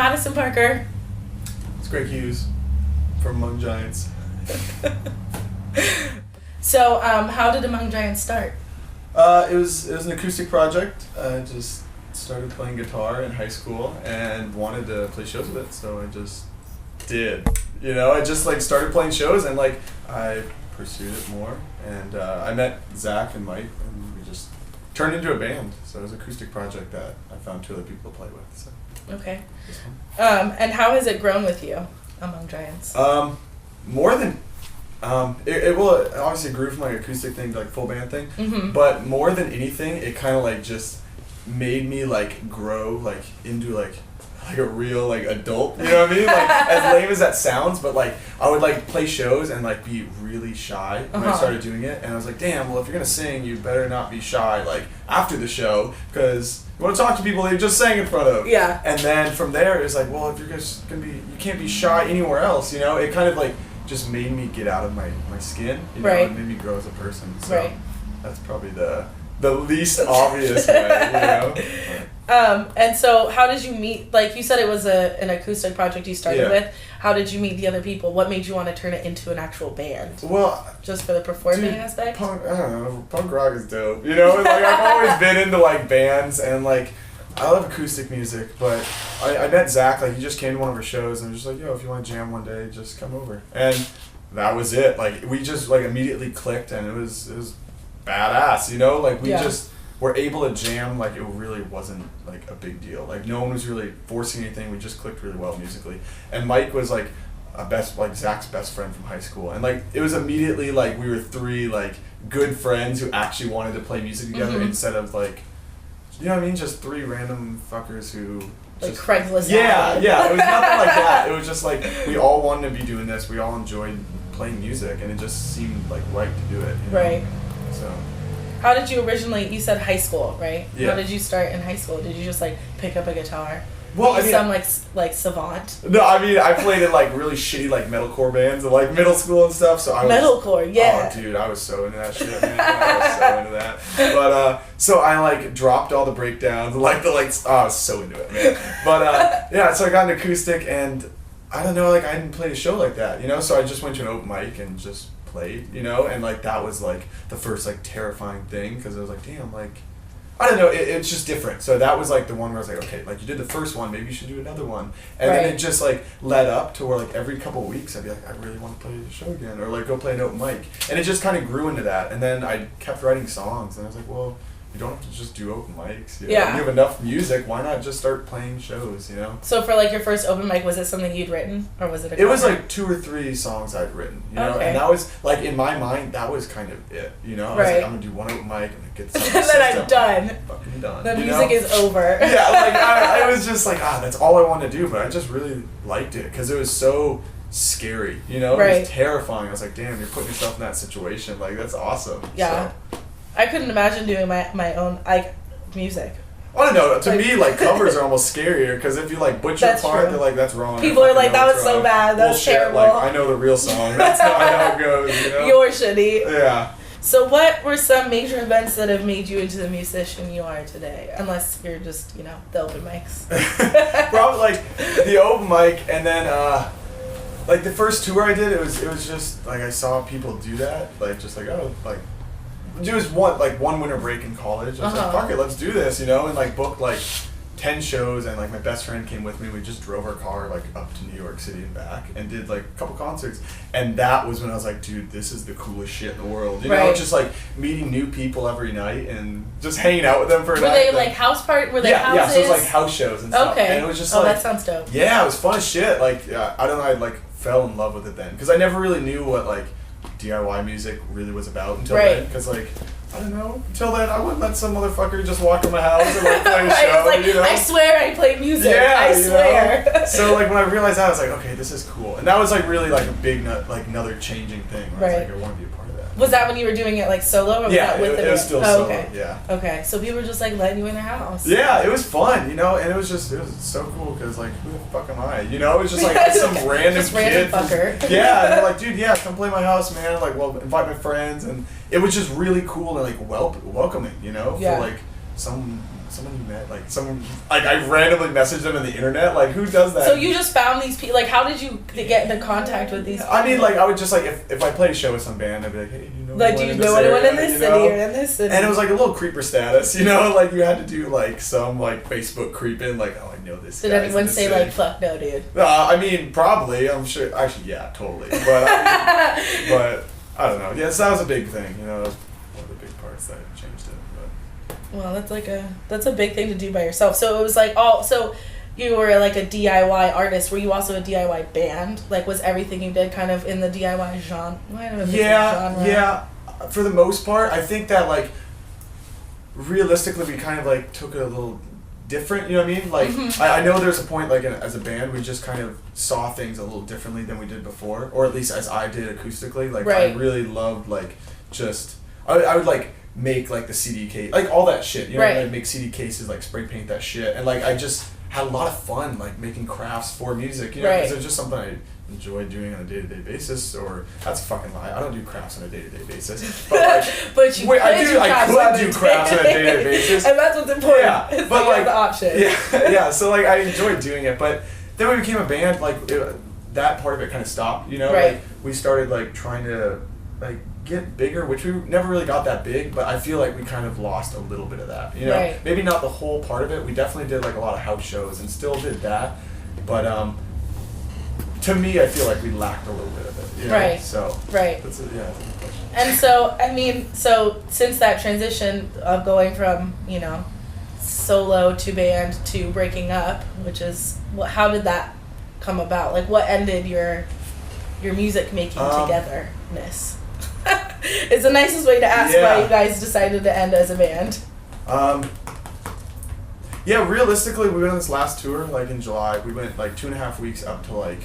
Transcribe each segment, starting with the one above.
Madison Parker. It's Greg Hughes from Among Giants. So, how did Among Giants start? It was an acoustic project. I just started playing guitar in high school and wanted to play shows with it, so I just did. You know, I just like started playing shows and like I pursued it more. And I met Zach and Mike, and we just turned into a band. So it was an acoustic project that I found two other people to play with. So. Okay. And how has it grown with you, Among Giants? More than it will obviously grew from like acoustic thing to like full band thing, but more than anything, it kind of like just made me like grow like into like a real like adult. You know what I mean? Like as lame as that sounds, but like I would like play shows and like be really shy when I started doing it, and I was like, damn, well if you're gonna sing, you better not be shy like after the show because you want to talk to people that you just sang in front of. Yeah. And then from there, it was like, well, if you're just gonna be, you can't be shy anywhere else. You know, it kind of like just made me get out of my skin. You know, and made me grow as a person. So that's probably the least obvious way. You know. And so how did you meet? Like you said, it was an acoustic project you started with. How did you meet the other people? What made you want to turn it into an actual band? Well, just for the performing aspect. Punk, I don't know. Punk rock is dope. You know, like I've always been into like bands and like I love acoustic music. But I met Zach. Like he just came to one of our shows and was just like, yo, if you want to jam one day, just come over. And that was it. Like we just like immediately clicked and it was badass. You know, like we just were able to jam like it really wasn't like a big deal. Like no one was really forcing anything. We just clicked really well musically. And Mike was like Zach's best friend from high school. And like it was immediately like we were three like good friends who actually wanted to play music together instead of like, you know what I mean? Just three random fuckers who like Craigslist. Yeah. It was nothing like that. It was just like we all wanted to be doing this. We all enjoyed playing music and it just seemed like right to do it. You know? Right. So how did you originally, you said high school, right? Yeah. How did you start in high school? Did you just like pick up a guitar? Well, you sound like savant. No, I mean I played in like really shitty like metalcore bands in like middle school and stuff. So I was metalcore, yeah. Oh, dude, I was so into that shit, man. I was so into that. But so I like dropped all the breakdowns, I was so into it, man. But yeah, so I got an acoustic, and I don't know, like I hadn't played a show like that, you know. So I just went to an open mic and just played, you know, and like that was like the first like terrifying thing because I was like, damn, like. I don't know, it's just different. So that was like the one where I was like, okay, like you did the first one, maybe you should do another one. And then it just like led up to where like every couple of weeks I'd be like, I really want to play the show again, or like go play an open mic. And it just kind of grew into that. And then I kept writing songs, and I was like, well, you don't have to just do open mics. You know? You have enough music, why not just start playing shows, you know? So for like your first open mic, was it something you'd written, or was it a cover? It was like 2 or 3 songs I'd written, you know? And that was, like in my mind, that was kind of it, you know? I was like, I'm going to do one open mic and get some and then I'm done. Fucking done. The music is over. Yeah, like I was just like, that's all I wanted to do, but I just really liked it because it was so scary, you know? It was terrifying. I was like, damn, you're putting yourself in that situation. Like, that's awesome. Yeah. So. I couldn't imagine doing my own, like, music. I don't know. To me, like, covers are almost scarier because if you, like, butcher a part, they're like, that's wrong. People are like, that was so bad. That was terrible. Like, I know the real song. That's not how it goes, you know? You're shitty. Yeah. So what were some major events that have made you into the musician you are today? Unless you're just, you know, the open mics. Probably, like, the open mic, and then, like, the first tour I did, it was just, like, I saw people do that. Like, just like, oh, like, it was one winter break in college. I was like, fuck it, let's do this, you know, and like booked like 10 shows, and like my best friend came with me. We just drove our car like up to New York City and back and did like a couple concerts, and that was when I was like, dude, this is the coolest shit in the world, you know, just like meeting new people every night and just hanging out with them for a night. Were they like house part? Were they houses? Yeah, so it was like house shows and stuff. Okay. And it was just like, that sounds dope. Yeah, it was fun as shit. Like I don't know, I like fell in love with it then because I never really knew what like DIY music really was about until then, because like I don't know, until then I wouldn't let some motherfucker just walk in my house and like play a show, like, you know? I swear I play music. Yeah, I swear. So like when I realized that, I was like, okay, this is cool, and that was like really like a big like another changing thing. Where I was like, I want to be a part of that. Was that when you were doing it like solo, or was that with the band? It was still solo. Okay. Yeah. Okay, so people were just like letting you in their house. Yeah, it was fun, you know, and it was so cool because like, who the fuck am I? You know, it was just like some random kid. Fucker. Yeah, and they're like, dude, yeah, come play my house, man. Like, well, invite my friends, and it was just really cool and like welcoming, you know, for like some someone you met, like someone, like I randomly messaged them on the internet, like who does that? So you just found these people, like how did you get into contact with these people? I mean, like I would just like, if I played a show with some band, I'd be like, hey, do you know like, do you know anyone in this city or in this city? And it was like a little creeper status, you know, like you had to do like some like Facebook creeping, like, oh, I know this guy. Did anyone say like, fuck no, dude? I mean, probably, I'm sure, actually, yeah, totally, but but I don't know, yeah, so that was a big thing, you know, one of the big parts that changed it, but. Well, that's a big thing to do by yourself. So it was like, so you were like a DIY artist. Were you also a DIY band? Like, was everything you did kind of in the DIY genre? Yeah. For the most part, I think that like realistically, we kind of like took it a little different. You know what I mean? Like, I know there's a point like as a band, we just kind of saw things a little differently than we did before, or at least as I did acoustically. Like, I really loved like just I would like make like the CD case, like all that shit. You know, I'd make CD cases, like spray paint that shit, and like I just had a lot of fun like making crafts for music. You know, because it's just something I enjoy doing on a day-to-day basis. Or that's a fucking lie. I don't do crafts on a day-to-day basis. But like, but you I could do crafts on a day-to-day basis, and that's what's important. Yeah, but like the option. Yeah. So like I enjoyed doing it, but then when we became a band, like that part of it kind of stopped. You know, like we started like trying to like get bigger, which we never really got that big, but I feel like we kind of lost a little bit of that. You know, maybe not the whole part of it. We definitely did like a lot of house shows and still did that, but to me, I feel like we lacked a little bit of it. You know? So that's a good question. And so I mean, so since that transition of going from, you know, solo to band to breaking up, which is how did that come about? Like, what ended your music making togetherness? It's the nicest way to ask why you guys decided to end as a band. Yeah, realistically, we went on this last tour, like in July. We went like 2.5 weeks up to like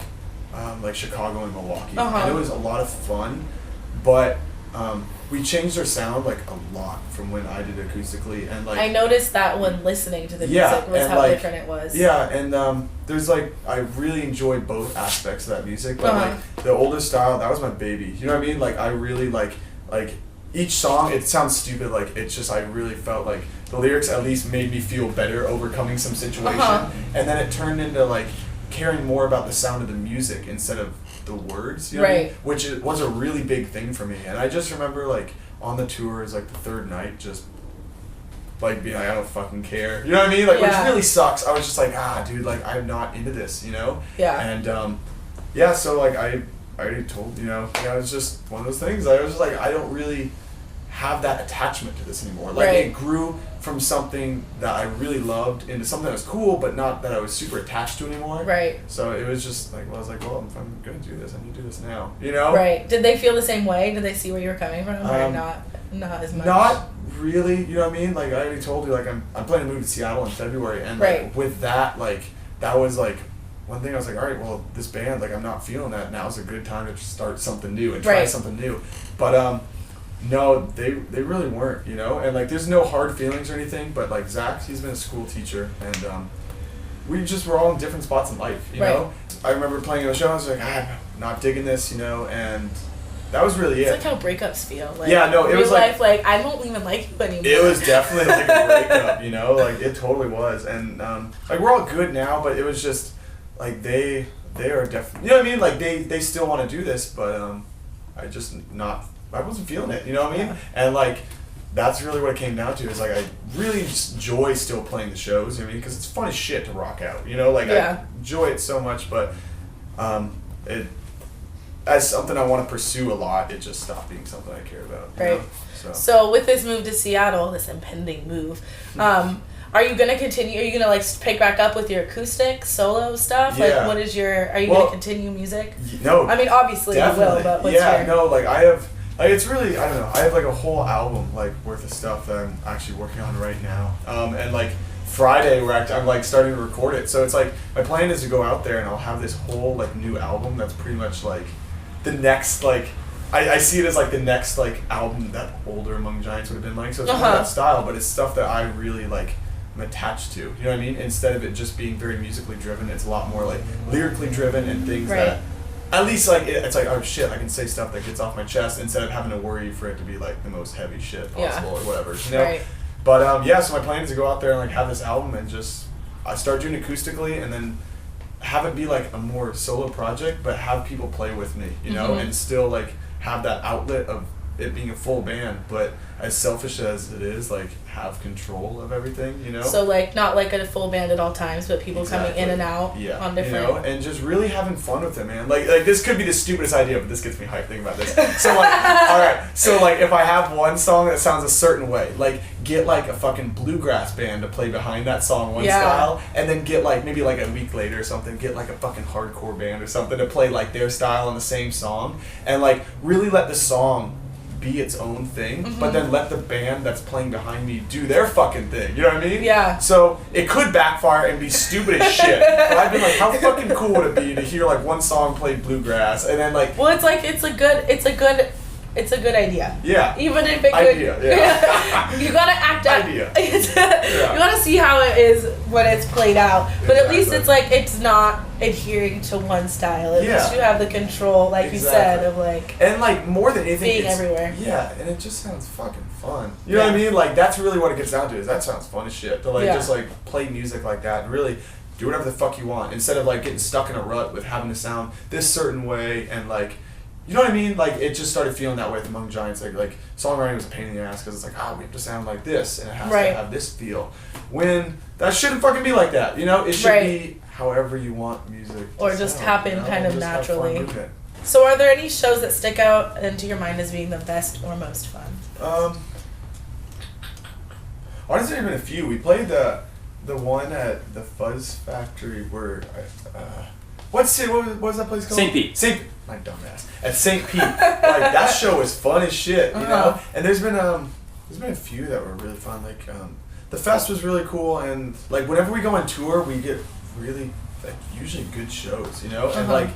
Chicago and Milwaukee. And it was a lot of fun, but we changed our sound like a lot from when I did acoustically, and like I noticed that when listening to the music was how different it was. Yeah, and there's like I really enjoyed both aspects of that music, but like the older style, that was my baby. You know what I mean? Like I really like each song. It sounds stupid, like it's just I really felt like the lyrics at least made me feel better overcoming some situation, and then it turned into like caring more about the sound of the music instead of the words, you know what I mean? Which was a really big thing for me. And I just remember like on the tour, it was like the third night, just like being like, I don't fucking care, you know what I mean? Like, which really sucks. I was just like, dude, like I'm not into this, you know? And so like I already told, you know, it was just one of those things. I was just like, I don't really have that attachment to this anymore. Like it grew from something that I really loved into something that was cool, but not that I was super attached to anymore. So it was just like, well, I was like, well, if I'm gonna do this, I need to do this now. You know? Did they feel the same way? Did they see where you were coming from, or not as much? Not really. You know what I mean? Like I already told you, like I'm planning to move to Seattle in February, and like, with that, like that was like one thing. I was like, all right, well, this band, like I'm not feeling that. Now's a good time to start something new and try something new. But no, they really weren't, you know, and like there's no hard feelings or anything, but like Zach, he's been a school teacher, and we just were all in different spots in life, you know. I remember playing a show, I was like, I'm not digging this, you know, and that was really it's like how breakups feel. Like, it was life, like I don't even like you anymore. It was definitely like a breakup, you know, like it totally was, and like we're all good now, but it was just like they are definitely, you know what I mean, like they still want to do this, but I wasn't feeling it, you know what I mean? And like, that's really what it came down to, is like, I really just enjoy still playing the shows, you know what I mean? Because it's fun as shit to rock out, you know? Like, I enjoy it so much, but it, as something I want to pursue a lot, it just stopped being something I care about. You know? So with this move to Seattle, this impending move, are you going to continue, are you going to like pick back up with your acoustic solo stuff? Like, what is are you going to continue music? No. I mean, obviously you will, but what's like I have... Like it's really, I don't know, I have like a whole album like worth of stuff that I'm actually working on right now. And like Friday I'm like starting to record it. So it's like, my plan is to go out there and I'll have this whole like new album that's pretty much like the next like, I see it as like the next like album that Older Among Giants would have been like. So it's not that style, but it's stuff that I really like am attached to. You know what I mean? Instead of it just being very musically driven, it's a lot more like lyrically driven and things that... At least, like, it's like, oh shit, I can say stuff that gets off my chest instead of having to worry for it to be, like, the most heavy shit possible or whatever, you know? But yeah, so my plan is to go out there and like have this album and just I start doing acoustically and then have it be like a more solo project, but have people play with me, you know, and still like have that outlet of it being a full band, but as selfish as it is, like have control of everything, you know. So like not like a full band at all times, but people coming in and out on different. You know, and just really having fun with it, man. Like this could be the stupidest idea, but this gets me hyped thinking about this. So like, all right, so like if I have one song that sounds a certain way, like get like a fucking bluegrass band to play behind that song one style, and then get like maybe like a week later or something, get like a fucking hardcore band or something to play like their style on the same song, and like really let the song be its own thing, but then let the band that's playing behind me do their fucking thing. You know what I mean? Yeah. So it could backfire and be stupid as shit. But I've been like, how fucking cool would it be to hear like one song played bluegrass and then like. Well, it's a good idea. Yeah. Even if it could. Idea. Yeah. You gotta act out. Idea. You gotta see how it is when it's played out. But at least it's like it's not adhering to one style. At least you have the control, like you said, of like. And like more than anything, being everywhere. Yeah, and it just sounds fucking fun. You know what I mean? Like that's really what it gets down to. Is that sounds fun as shit to like just like play music like that and really do whatever the fuck you want instead of like getting stuck in a rut with having to sound this certain way and like. You know what I mean? Like, it just started feeling that way with Among Giants. Like songwriting was a pain in the ass because it's like, we have to sound like this, and it has to have this feel. When that shouldn't fucking be like that, you know? It should be however you want music to or just sound, happen you know? kind of just naturally. So are there any shows that stick out into your mind as being the best or most fun? Honestly, there's been a few. We played the one at the Fuzz Factory where... what was that place called? St. Pete. My dumbass. At St. Pete. Like, that show was fun as shit, you know? And there's been a few that were really fun. Like, the fest was really cool, and, like, whenever we go on tour, we get really, like, usually good shows, you know? And, like,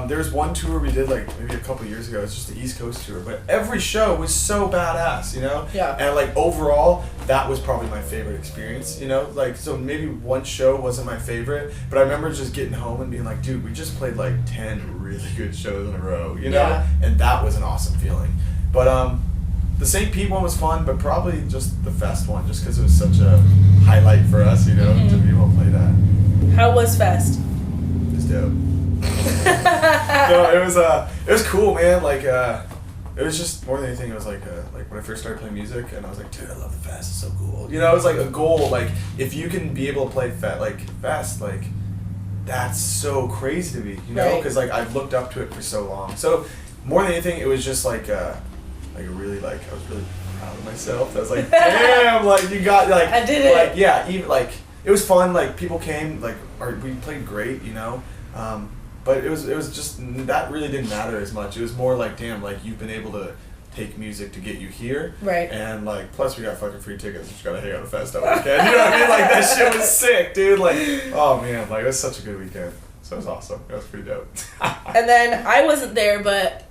there was one tour we did, like, maybe a couple years ago. It's just the East Coast tour. But every show was so badass, you know? Yeah. And, like, overall, that was probably my favorite experience, you know? Like, so maybe one show wasn't my favorite, but I remember just getting home and being like, dude, we just played, like, 10 really good shows in a row, you know? Yeah. And that was an awesome feeling. But, the St. Pete one was fun, but probably just the Fest one, just because it was such a highlight for us, you know, to be able to play that. How was Fest? It was dope. No, it was cool, man. Like, it was just more than anything. It was like when I first started playing music, and I was like, dude, I love the Fest. It's so cool. You know, it was like a goal. Like, if you can be able to play Fest, like, that's so crazy to me. You know, because like I've looked up to it for so long. So more than anything, it was just like really like I was really proud of myself. I was like, damn, like you got like I did it. Like yeah, even like it was fun. Like people came, like we played great, you know. But it was just that really didn't matter as much. It was more like, damn, like you've been able to take music to get you here, right? And like plus we got fucking free tickets. We just gotta hang out at the fest all weekend. You know what I mean? Like that shit was sick, dude. Like oh man, like it was such a good weekend. So it was awesome. It was pretty dope. And then I wasn't there, but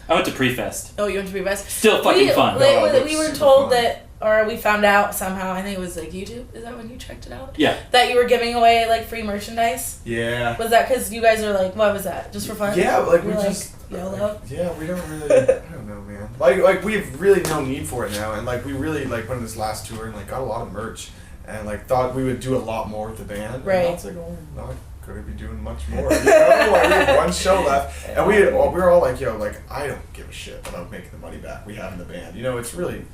I went to pre-fest. Oh, you went to pre-fest? Still fucking fun. We were told that, or we found out somehow, I think it was like YouTube, is that when you checked it out? Yeah. That you were giving away like free merchandise? Yeah. Was that because you guys are like, what was that? Just for fun? Yeah, like we like, just... YOLO? Yeah, we don't really... I don't know, man. Like we have really no need for it now, and like we really like went on this last tour and like got a lot of merch, and like thought we would do a lot more with the band. Right. And I was like, oh, not going to be doing much more. You know, like we had one show left, and we were all like, yo, like I don't give a shit about making the money back we have in the band. You know, it's really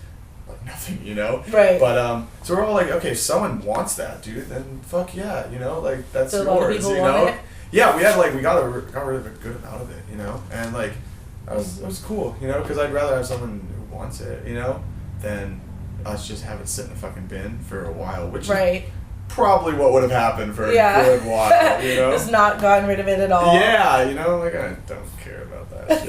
like nothing, you know. Right. But so we're all like, okay, if someone wants that, dude, then fuck yeah, you know, like that's so yours. A lot of people you want know. it? Yeah, we had like we got rid of a good amount of it, you know, and like it was cool, you know, because I'd rather have someone who wants it, you know, than us just have it sit in a fucking bin for a while, which is probably what would have happened for a good while, you know. Just not gotten rid of it at all. Yeah, you know, like I don't care about that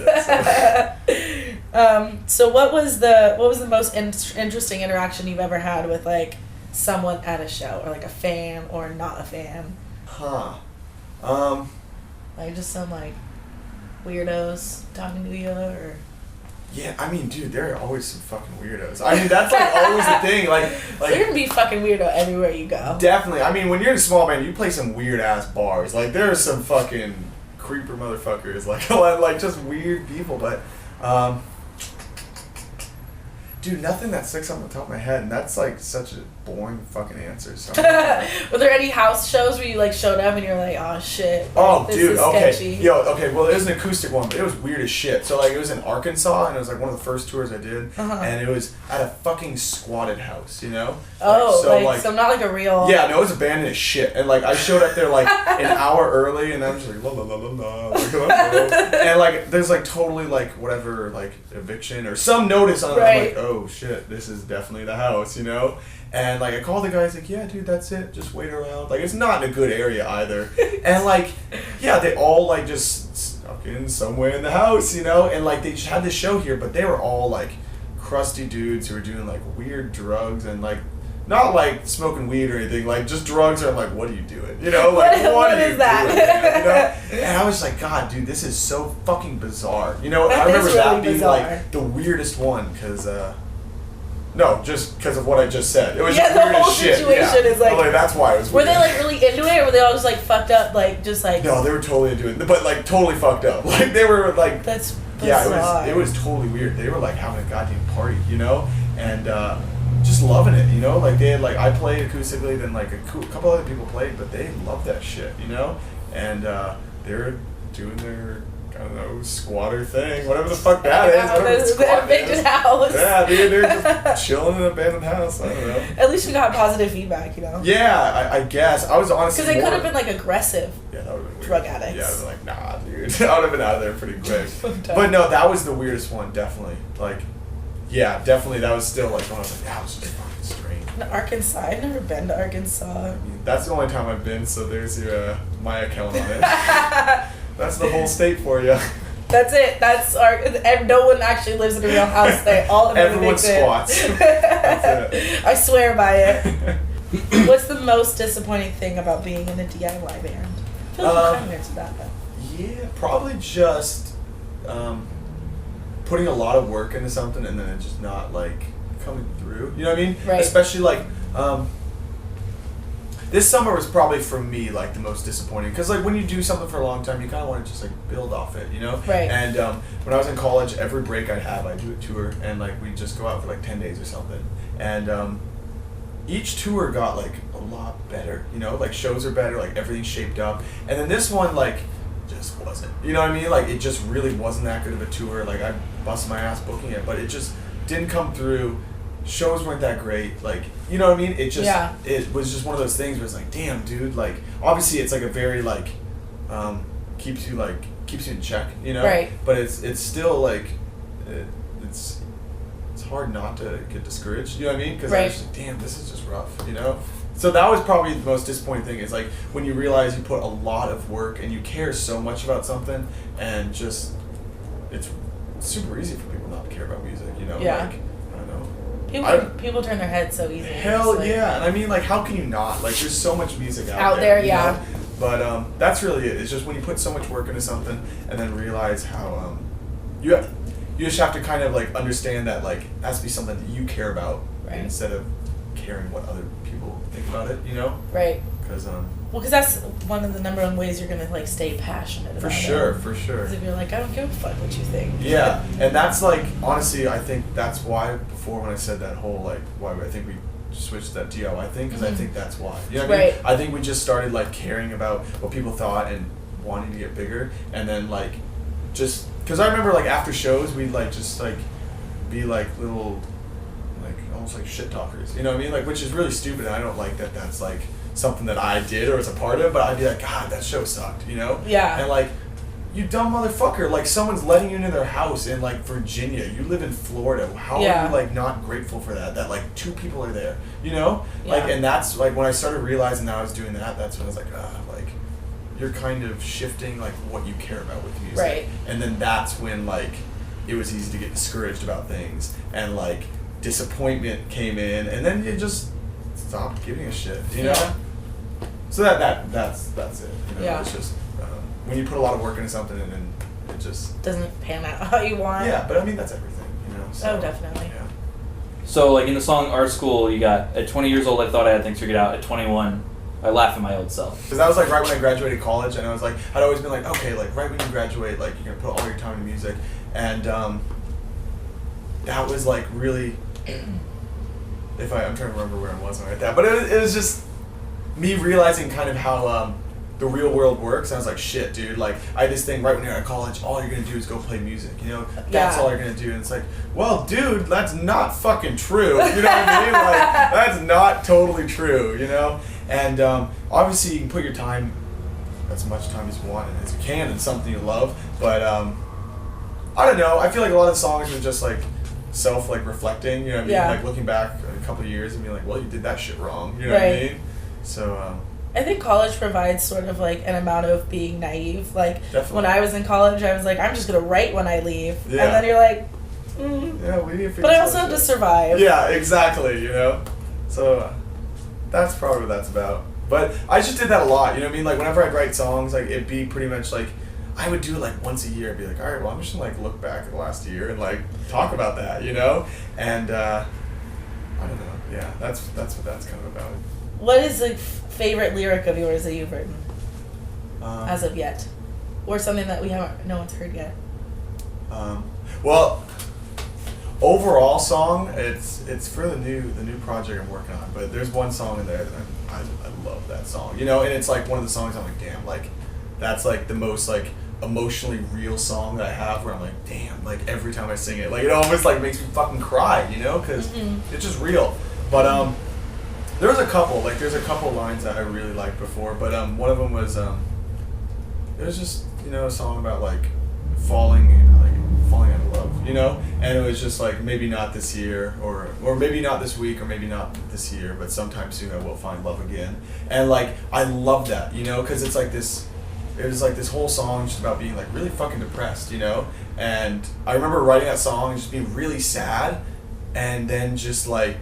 shit. So, so what was the most interesting interaction you've ever had with like someone at a show, or like a fan or not a fan? Like just some like weirdos talking to you, or yeah, I mean, dude, there are always some fucking weirdos. I mean, that's like always the thing. Like you're gonna be fucking weirdo everywhere you go. Definitely. I mean, when you're in a small band, you play some weird ass bars. Like there are some fucking creeper motherfuckers, like just weird people. But Dude, nothing that sticks on the top of my head, and that's like such a boring fucking answer. So. Were there any house shows where you like showed up and you're like, oh shit? Oh, this dude, is okay. sketchy. Well, it was an acoustic one, but it was weird as shit. So, like, it was in Arkansas, and it was, like, one of the first tours I did, and it was at a fucking squatted house, you know? So not like a real... Yeah, no, it was abandoned as shit, and, like, I showed up there, like, an hour early, and I'm just like, la la la la la, like, and, like, there's, like, totally, like, whatever, like, eviction or some notice on it. I'm like, oh, shit, this is definitely the house, you know? And, like, I called the guy, he's like, yeah, dude, that's it. Just wait around. Like, it's not in a good area either. And, like, yeah, they all, like, just snuck in somewhere in the house, you know? And, like, they just had this show here, but they were all, like, crusty dudes who were doing, like, weird drugs and, like, not, like, smoking weed or anything. Like, just drugs. I'm like, what are you doing? You know? Like, what are you that? doing, man? You know? And I was like, God, dude, this is so fucking bizarre. You know? That I remember is really that being, bizarre. like, the weirdest one, because, no, just because of what I just said. It was the weird whole as shit. situation is like... that's why it was Were weird. they like really into it, or were they all just like fucked up, like just like... No, they were totally into it, but like totally fucked up. Like they were like... That's bizarre. Yeah, it was totally weird. They were like having a goddamn party, you know? And just loving it, you know? Like they had like... I played acoustically, then like a couple other people played, but they loved that shit, you know? And they were doing their... I don't know, squatter thing, whatever the fuck that is. The abandoned house. Yeah, dude, they're just chilling in an abandoned house. I don't know. At least you got positive feedback, you know? Yeah, I guess. I was honestly because they could have been like aggressive. Yeah, that would have been weird. Drug addicts. Yeah, I was like, nah, dude. I would have been out of there pretty quick. But no, that was the weirdest one, definitely. Like, yeah, definitely. That was still like when I was like, that was just fucking strange. In Arkansas, I've never been to Arkansas. I mean, that's the only time I've been, so there's your my account on it. That's the whole state for you. That's it. That's and no one actually lives in a real house there. All of everyone squats. That's it. I swear by it. What's the most disappointing thing about being in a DIY band? I feel like you kind of answered that though. Yeah, probably just putting a lot of work into something and then it just not like coming through. You know what I mean? Right. Especially like this summer was probably for me like the most disappointing because like when you do something for a long time, you kind of want to just like build off it, you know? Right. And when I was in college, every break I'd have, I'd do a tour and like we'd just go out for like 10 days or something. And each tour got like a lot better, you know? Like shows are better, like everything's shaped up. And then this one like just wasn't. You know what I mean? Like it just really wasn't that good of a tour. Like I busted my ass booking it, but it just didn't come through. Shows weren't that great, like, you know what I mean? It just, it was just one of those things where it's like, damn, dude, like, obviously it's like a very, like, keeps you in check, you know? Right. But it's still, like, it's hard not to get discouraged, you know what I mean? Because I was just like, damn, this is just rough, you know? So that was probably the most disappointing thing, is, like, when you realize you put a lot of work and you care so much about something, and just, it's super easy for people not to care about music, you know? Yeah. Like, People turn their heads so easily. Hell like, yeah, and I mean, like, how can you not? Like, there's so much music out there, you know? But that's really it. It's just when you put so much work into something and then realize how you just have to kind of like understand that like it has to be something that you care about instead of caring what other people think about it. You know? Right. Because because that's one of the number one ways you're gonna like stay passionate about it. For sure. Because if you're like, I don't give a fuck what you think. Yeah, and that's like honestly, I think that's why before when I said that whole like why I think we switched to that DIY thing because I think that's why. You know what I mean? I think we just started like caring about what people thought and wanting to get bigger, and then like just because I remember like after shows we'd like just like be like little like almost like shit talkers. You know what I mean? Like which is really stupid. And I don't like that. That's like something that I did or was a part of, but I'd be like, God, that show sucked, you know? Yeah. And like, you dumb motherfucker, like someone's letting you into their house in like Virginia. You live in Florida. How are you like not grateful for that? That like 2 people are there, you know? Yeah. Like, and that's like when I started realizing that I was doing that, that's when I was like, like you're kind of shifting like what you care about with music. Right. And then that's when like it was easy to get discouraged about things and like disappointment came in and then you just stopped giving a shit, you know? So that's it. You know? Yeah. It's just when you put a lot of work into something and then it just doesn't pan out how you want. Yeah, but I mean that's everything, you know. So, definitely. Yeah. So like in the song Art School, you got at 20 years old I thought I had things figured out. At 21, I laugh at my old self. Because that was like right when I graduated college, and I was like, I'd always been like, okay, like right when you graduate, like you're gonna put all your time into music, and that was like really, I'm trying to remember where I was when I read that, but it was just me realizing kind of how the real world works. I was like, shit, dude, like, I had this thing right when you're at college, all you're gonna do is go play music, you know? That's all you're gonna do. And it's like, well, dude, that's not fucking true. You know what I mean? Like, that's not totally true, you know? And obviously you can put your time, as much time as you want and as you can, in something you love, but I don't know, I feel like a lot of the songs are just like reflecting, you know what I mean? Like looking back a couple of years and being like, well, you did that shit wrong, you know what I mean? So I think college provides sort of like an amount of being naive. Like definitely. When I was in college, I was like, I'm just gonna write when I leave, and then you're like, yeah, we need to figure. But I also have to survive. Yeah, exactly. You know, so that's probably what that's about. But I just did that a lot. You know what I mean? Like whenever I'd write songs, like it'd be pretty much like I would do it like once a year. I'd be like, all right, well, I'm just gonna like look back at the last year and like talk about that. You know, and I don't know. Yeah, that's what that's kind of about. What is the favorite lyric of yours that you've written as of yet, or something that no one's heard yet? Well, overall song, it's for the new project I'm working on. But there's one song in there that I love that song. You know, and it's like one of the songs I'm like, damn, like that's like the most like emotionally real song that I have, where I'm like, damn, like every time I sing it, like it almost like makes me fucking cry, you know, because it's just real. But there's a couple lines that I really liked before, but one of them was it was just, you know, a song about like falling out of love, you know, and it was just like, maybe not this year, or maybe not this week, or maybe not this year, but sometime soon I will find love again. And like I love that, you know, because it's like this. It was like this whole song just about being like really fucking depressed, you know? And I remember writing that song and just being really sad, and then just like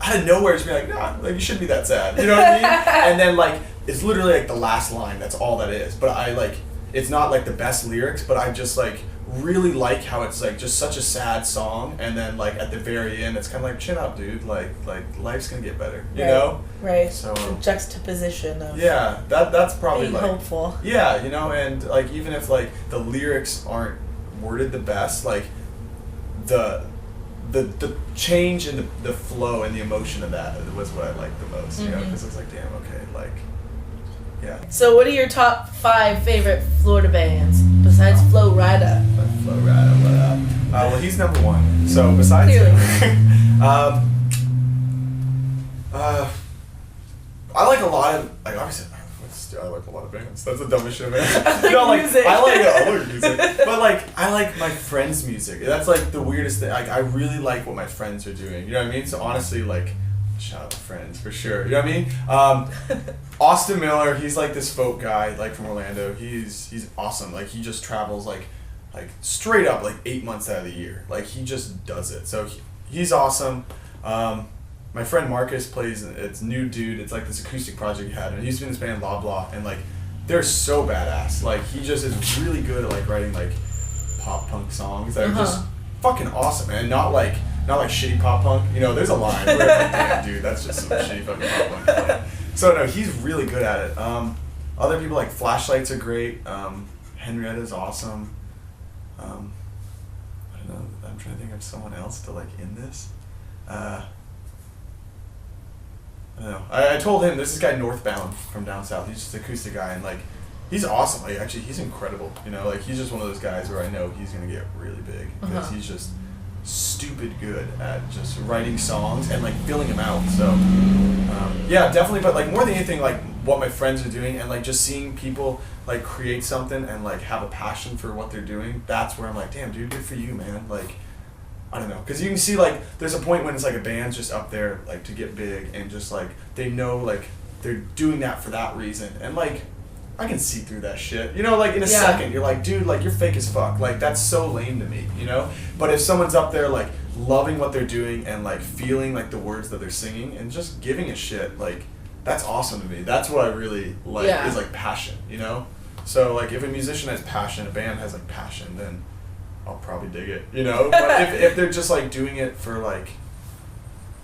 out of nowhere just being like, nah, like you shouldn't be that sad, you know what I mean? And then like it's literally like the last line, that's all that is. But I like, it's not like the best lyrics, but I just like really like how it's like just such a sad song, and then like at the very end it's kind of like, chin up, dude, like life's gonna get better, you know? Right. So the juxtaposition of that's probably being like hopeful. Yeah, you know, and like even if like the lyrics aren't worded the best, like the change in the flow and the emotion of that was what I liked the most, you know, because it's like, damn, okay, like, yeah. So what are your top 5 favorite Florida bands besides Flo Rida? Flo Rida, what up? Well, he's number 1. So besides him, I like a lot of, like, obviously, I like a lot of bands. That's the dumbest shit, man. No, like, music. I like music. But, like, I like my friends' music. That's, like, the weirdest thing. Like, I really like what my friends are doing. You know what I mean? So, honestly, like, shout out to friends, for sure. You know what I mean? Austin Miller, he's, like, this folk guy, like, from Orlando. He's awesome. Like, he just travels, like straight up, like, 8 months out of the year. Like, he just does it. So, he's awesome. My friend Marcus plays, it's new dude, it's like this acoustic project he had, and he used to be in this band Blah Blah, and like they're so badass. Like he just is really good at like writing like pop punk songs that are just fucking awesome, man. Not like shitty pop punk, you know, there's a line where it's like, damn dude, that's just some shitty fucking pop punk. Like, so no, he's really good at it. Other people like Flashlights are great. Henrietta's awesome. I don't know, I'm trying to think of someone else to like in this. I don't know. I told him, there's this guy Northbound from down south. He's just an acoustic guy, and like, he's awesome. Like, actually, he's incredible. You know, like he's just one of those guys where I know he's gonna get really big because he's just stupid good at just writing songs and like filling them out. So, yeah, definitely. But like more than anything, like what my friends are doing and like just seeing people like create something and like have a passion for what they're doing. That's where I'm like, damn, dude, good for you, man. Like. I don't know, because you can see, like, there's a point when it's, like, a band's just up there, like, to get big, and just, like, they know, like, they're doing that for that reason, and, like, I can see through that shit, you know, like, in a second, you're like, dude, like, you're fake as fuck, like, that's so lame to me, you know, but if someone's up there, like, loving what they're doing, and, like, feeling, like, the words that they're singing, and just giving a shit, like, that's awesome to me, that's what I really like, is, like, passion, you know, so, like, if a musician has passion, a band has, like, passion, then I'll probably dig it, you know? But if they're just, like, doing it for, like,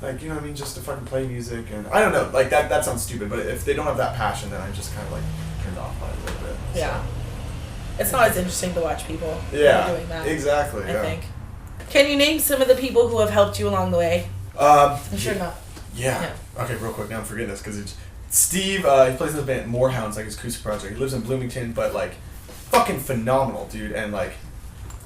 you know what I mean, just to fucking play music, and I don't know, like, that sounds stupid, but if they don't have that passion, then I'm just kind of, like, turned off by it a little bit. Yeah. So. It's not as interesting to watch people doing that. Exactly, I think. Can you name some of the people who have helped you along the way? I'm sure not. Yeah. Okay, real quick. Now I'm forgetting this because it's Steve. He plays in the band Morehounds, like his acoustic project. He lives in Bloomington, but like, fucking phenomenal, dude. And like,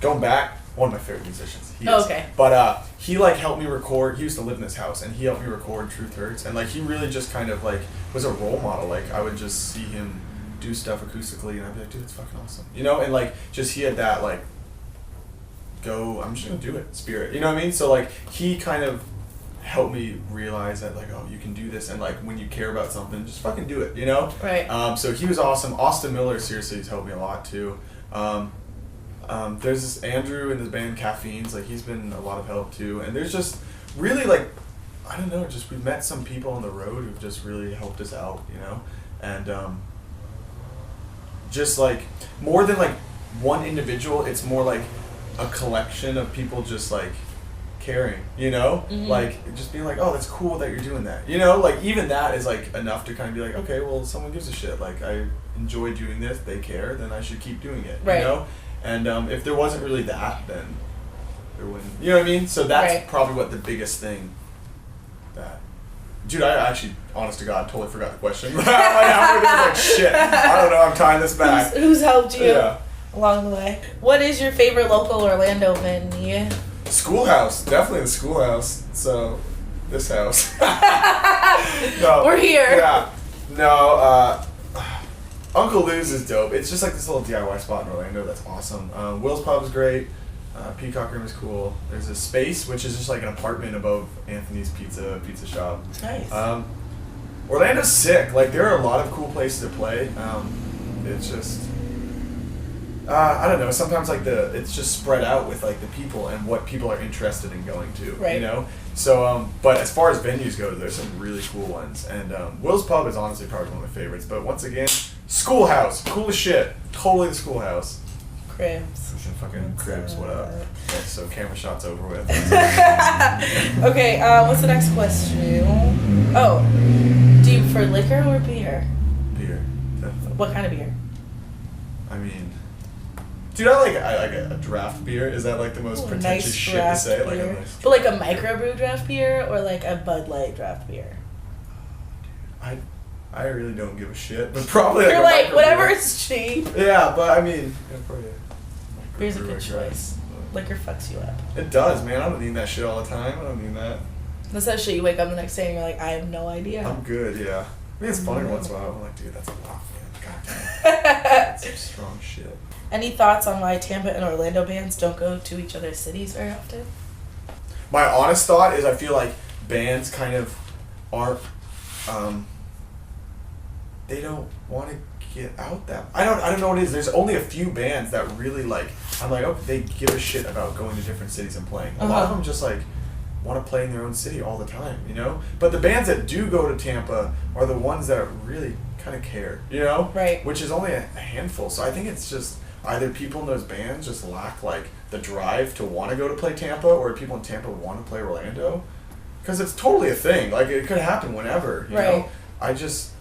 going back, one of my favorite musicians. He is. Okay. But he like helped me record. He used to live in this house, and he helped me record Truth Hurts. And like, he really just kind of like was a role model. Like, I would just see him do stuff acoustically, and I'd be like, dude, it's fucking awesome, you know. And like, just he had that like, I'm just gonna do it spirit, you know what I mean? So like, he kind of helped me realize that like, oh, you can do this, and like, when you care about something, just fucking do it, you know. Right. So he was awesome. Austin Miller, seriously, has helped me a lot too. There's this Andrew in the band Caffeines, like he's been a lot of help too. And there's just really like, I don't know, just we've met some people on the road who've just really helped us out, you know. And just like, more than like one individual, it's more like a collection of people just like caring, you know. Like, just being like, oh, that's cool that you're doing that, you know. Like, even that is like enough to kind of be like, okay, well, someone gives a shit, like I enjoy doing this, they care, then I should keep doing it, right. You know. And if there wasn't really that, then there wouldn't, you know what I mean. So that's right. Probably what the biggest thing that, dude, I actually, honest to God, totally forgot the question. I'm like, shit, I don't know, I'm tying this back. Who's helped you Yeah. along the way? What is your favorite local Orlando venue? Schoolhouse, definitely the Schoolhouse. So, this house. No, We're here. Yeah. No, Uncle Lou's is dope. It's just like this little DIY spot in Orlando that's awesome. Will's Pub is great. Peacock Room is cool. There's a Space, which is just like an apartment above Anthony's Pizza shop. Nice. Orlando's sick. Like, there are a lot of cool places to play. It's just, I don't know. Sometimes like it's just spread out with like the people and what people are interested in going to. Right. You know. So, but as far as venues go, there's some really cool ones. And Will's Pub is honestly probably one of my favorites. But once again, Schoolhouse, cool as shit. Totally the Schoolhouse. Cribs. Fucking Cribs, what up? Yeah, so camera shots over with. Okay, what's the next question? Oh, do you prefer liquor or beer? Beer, definitely. What kind of beer? I mean, dude, I like a draft beer. Is that like the most pretentious Nice shit to draft say? Like beer. a nice But like a microbrew draft beer or like a Bud Light draft beer? I really don't give a shit, but probably You're like, micro whatever beer. is cheap. Yeah, but I mean, yeah, probably Beer's a good microbrew, choice. but- Liquor fucks you up. It does, man. I don't need that shit all the time. I don't need that. That's that shit you wake up the next day and you're like, I have no idea. I'm good, yeah. I mean, it's funny once in a while. I'm like, dude, that's a lot, man. God damn. That's some strong shit. Any thoughts on why Tampa and Orlando bands don't go to each other's cities very often? My honest thought is I feel like bands kind of aren't, they don't want to get out that. I don't know what it is. There's only a few bands that really like, I'm like, oh, they give a shit about going to different cities and playing. A lot of them just like want to play in their own city all the time, you know? But the bands that do go to Tampa are the ones that really kind of care, you know? Right. Which is only a handful. So I think it's just either people in those bands just lack like the drive to want to go to play Tampa, or people in Tampa want to play Orlando. Because it's totally a thing. Like, it could happen whenever, you know? That's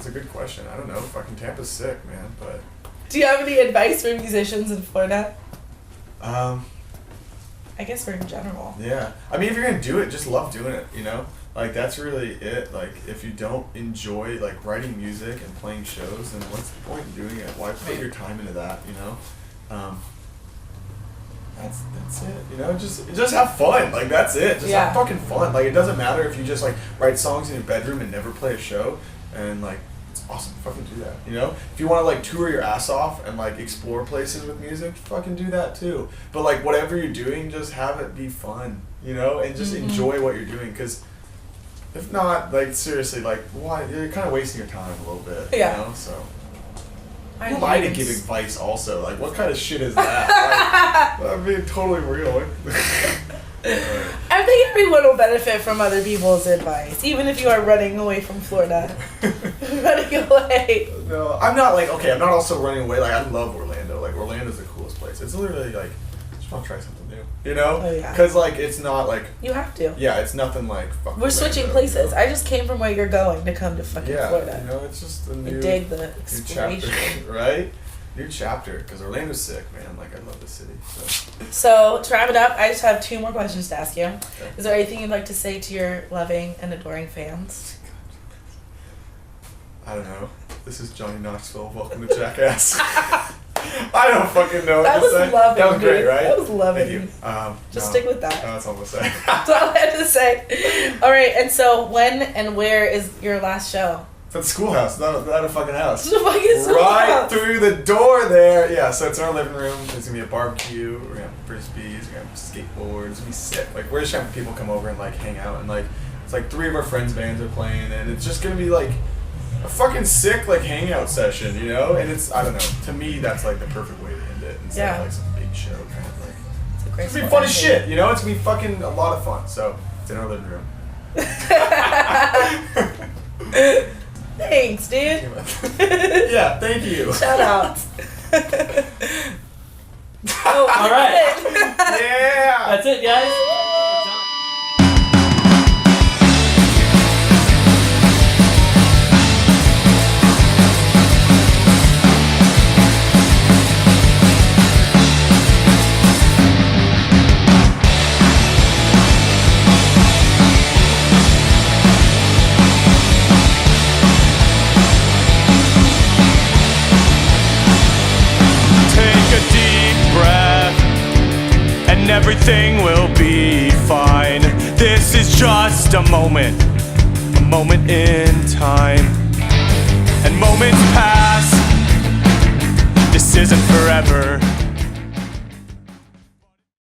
a good question. I don't know. Fucking Tampa's sick, man. But Do you have any advice for musicians in Florida? I guess for in general. Yeah. I mean, if you're gonna do it, just love doing it, you know? Like, that's really it. Like, if you don't enjoy, like, writing music and playing shows, then what's the point in doing it? Why put your time into that, you know? That's it, you know? Just have fun. Like, that's it. Just have fucking fun. Like, it doesn't matter if you just, like, write songs in your bedroom and never play a show, and, like, it's awesome. Fucking do that, you know? If you want to, like, tour your ass off and, like, explore places with music, fucking do that, too. But, like, whatever you're doing, just have it be fun, you know? And just enjoy what you're doing, because if not, like, seriously, like, why? You're kind of wasting your time a little bit, you know? So, who am I to give advice also? Like, what kind of shit is that? Like, I'm being totally real. I think everyone will benefit from other people's advice, even if you are running away from Florida. Running away. No, I'm not like, okay, I'm not also running away. Like, I love Orlando. Like, Orlando's the coolest place. It's literally like, I just want to try something new, you know? Oh, yeah. Because, like, it's not like, You have to. yeah, it's nothing like, fuck We're switching Orlando, places. you know? I just came from where you're going to come to fucking Yeah, Florida. you know, it's just a I new, dig the new chapter, exploration. right? new chapter, because Orlando's sick, man. Like, I love the city. So to wrap it up, I just have 2 more questions to ask you. Okay. Is there anything you'd like to say to your loving and adoring fans? I don't know. This is Johnny Knoxville. Welcome to Jackass. I don't fucking know what to say. Loving, that was great, dude. right? That was loving. Thank you. Just no, stick with that. No, that's all I'm gonna say. That's all I had to say. All right, and so when and where is your last show? It's at the schoolhouse, not a fucking house. The fucking right through the door there. Yeah, so it's in our living room. There's gonna be a barbecue. We're gonna have frisbees. We're gonna have skateboards. It's gonna be sick. Like, we're just having people come over and like hang out, and like it's like 3 of our friends' bands are playing, and it's just gonna be like a fucking sick like hangout session, you know? And it's, I don't know, to me that's like the perfect way to end it instead of like some big show kind of like. It's gonna be fun as shit, you know? It's gonna be fucking a lot of fun. So it's in our living room. Thanks, dude. Yeah, thank you. Shout out. All right. Yeah. That's it, guys. Everything will be fine. This is just a moment in time. And moments pass. This isn't forever.